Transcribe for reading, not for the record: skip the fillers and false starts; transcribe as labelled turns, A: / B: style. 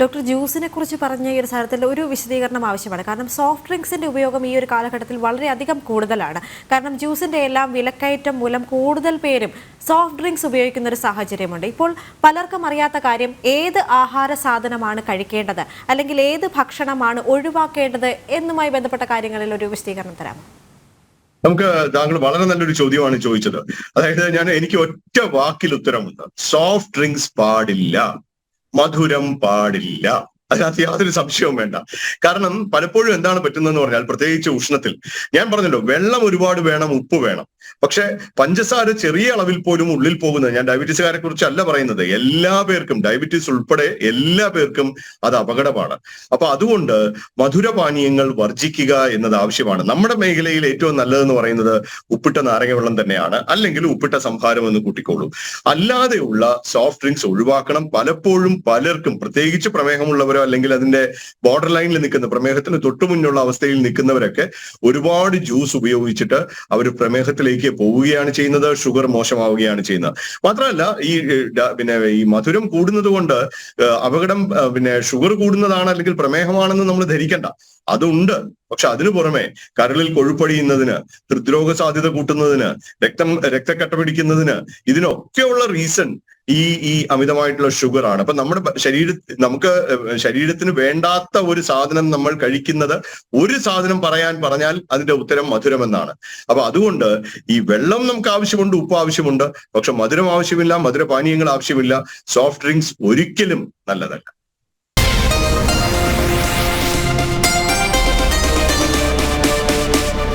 A: Doctor ജ്യൂസിനെ കുറിച്ച് പറഞ്ഞ ഈ ഒരു സ്ഥലത്തിൽ ഒരു വിശദീകരണം ആവശ്യമാണ്. കാരണം സോഫ്റ്റ് ഡ്രിങ്ക്സിന്റെ ഉപയോഗം ഈ ഒരു കാലഘട്ടത്തിൽ വളരെയധികം കൂടുതലാണ്. കാരണം ജ്യൂസിന്റെ എല്ലാം വിലക്കയറ്റം മൂലം കൂടുതൽ പേരും സോഫ്റ്റ് ഡ്രിങ്ക്സ് ഉപയോഗിക്കുന്ന ഒരു സാഹചര്യമുണ്ട്. ഇപ്പോൾ പലർക്കും അറിയാത്ത കാര്യം ഏത് ആഹാര സാധനമാണ് കഴിക്കേണ്ടത്, അല്ലെങ്കിൽ ഏത് ഭക്ഷണമാണ് ഒഴിവാക്കേണ്ടത് എന്നുമായി ബന്ധപ്പെട്ട കാര്യങ്ങളിൽ ഒരു വിശദീകരണം തരാമോ?
B: താങ്കൾ വളരെ നല്ലൊരു ചോദ്യമാണ് ചോദിച്ചത്. അതായത് എനിക്ക് ഒറ്റ വാക്കിൽ ഉത്തരമുണ്ട്. സോഫ്റ്റ് ഡ്രിങ്ക്സ് പാടില്ല, മധുരം പാടില്ല. അതിനകത്ത് യാതൊരു സംശയവും വേണ്ട. കാരണം പലപ്പോഴും എന്താണ് പറ്റുന്നതെന്ന് പറഞ്ഞാൽ, പ്രത്യേകിച്ച് ഉഷ്ണത്തിൽ, ഞാൻ പറഞ്ഞല്ലോ, വെള്ളം ഒരുപാട് വേണം, ഉപ്പ് വേണം. പക്ഷെ പഞ്ചസാര ചെറിയ അളവിൽ പോലും ഉള്ളിൽ പോകുന്നത്, ഞാൻ ഡയബറ്റീസുകാരെ കുറിച്ചല്ല പറയുന്നത്, എല്ലാ പേർക്കും, ഡയബറ്റീസ് ഉൾപ്പെടെ എല്ലാ പേർക്കും അത് അപകടമാണ്. അപ്പൊ അതുകൊണ്ട് മധുരപാനീയങ്ങൾ വർജിക്കുക എന്നത് ആവശ്യമാണ്. നമ്മുടെ മേഖലയിൽ ഏറ്റവും നല്ലതെന്ന് പറയുന്നത് ഉപ്പിട്ട നാരങ്ങ വെള്ളം തന്നെയാണ്, അല്ലെങ്കിൽ ഉപ്പിട്ട സംഭാരം എന്ന് കൂട്ടിക്കോളൂ. അല്ലാതെയുള്ള സോഫ്റ്റ് ഡ്രിങ്ക്സ് ഒഴിവാക്കണം. പലപ്പോഴും പലർക്കും, പ്രത്യേകിച്ച് പ്രമേഹമുള്ളവരോ അല്ലെങ്കിൽ അതിന്റെ ബോർഡർ ലൈനിൽ നിൽക്കുന്ന, പ്രമേഹത്തിന് തൊട്ടുമുന്നുള്ള അവസ്ഥയിൽ നിൽക്കുന്നവരൊക്കെ ഒരുപാട് ജ്യൂസ് ഉപയോഗിച്ചിട്ട് അവർ പ്രമേഹത്തിലേക്ക് പോവുകയാണ് ചെയ്യുന്നത്, ഷുഗർ മോശമാവുകയാണ് ചെയ്യുന്നത്. മാത്രമല്ല, ഈ മധുരം കൂടുന്നത് കൊണ്ട് അപകടം ഷുഗർ കൂടുന്നതാണ് അല്ലെങ്കിൽ പ്രമേഹമാണെന്ന് നമ്മൾ ധരിക്കണ്ട. അതുണ്ട്. പക്ഷെ അതിനു പുറമെ കരളിൽ കൊഴുപ്പടിയുന്നതിന്, ഹൃദ്രോഗ സാധ്യത കൂട്ടുന്നതിന്, രക്തക്കട്ട പിടിക്കുന്നതിന്, ഇതിനൊക്കെയുള്ള റീസൺ ഈ അമിതമായിട്ടുള്ള ഷുഗർ ആണ്. അപ്പൊ നമുക്ക് ശരീരത്തിന് വേണ്ടാത്ത ഒരു സാധനം നമ്മൾ കഴിക്കുന്നത്, ഒരു സാധനം പറഞ്ഞാൽ അതിന്റെ ഉത്തരം മധുരം എന്നാണ്. അപ്പൊ അതുകൊണ്ട് ഈ വെള്ളം നമുക്ക് ആവശ്യമുണ്ട്, ഉപ്പ് ആവശ്യമുണ്ട്, പക്ഷെ മധുരം ആവശ്യമില്ല, മധുരപാനീയങ്ങൾ ആവശ്യമില്ല. സോഫ്റ്റ് ഡ്രിങ്ക്സ് ഒരിക്കലും നല്ലതല്ല.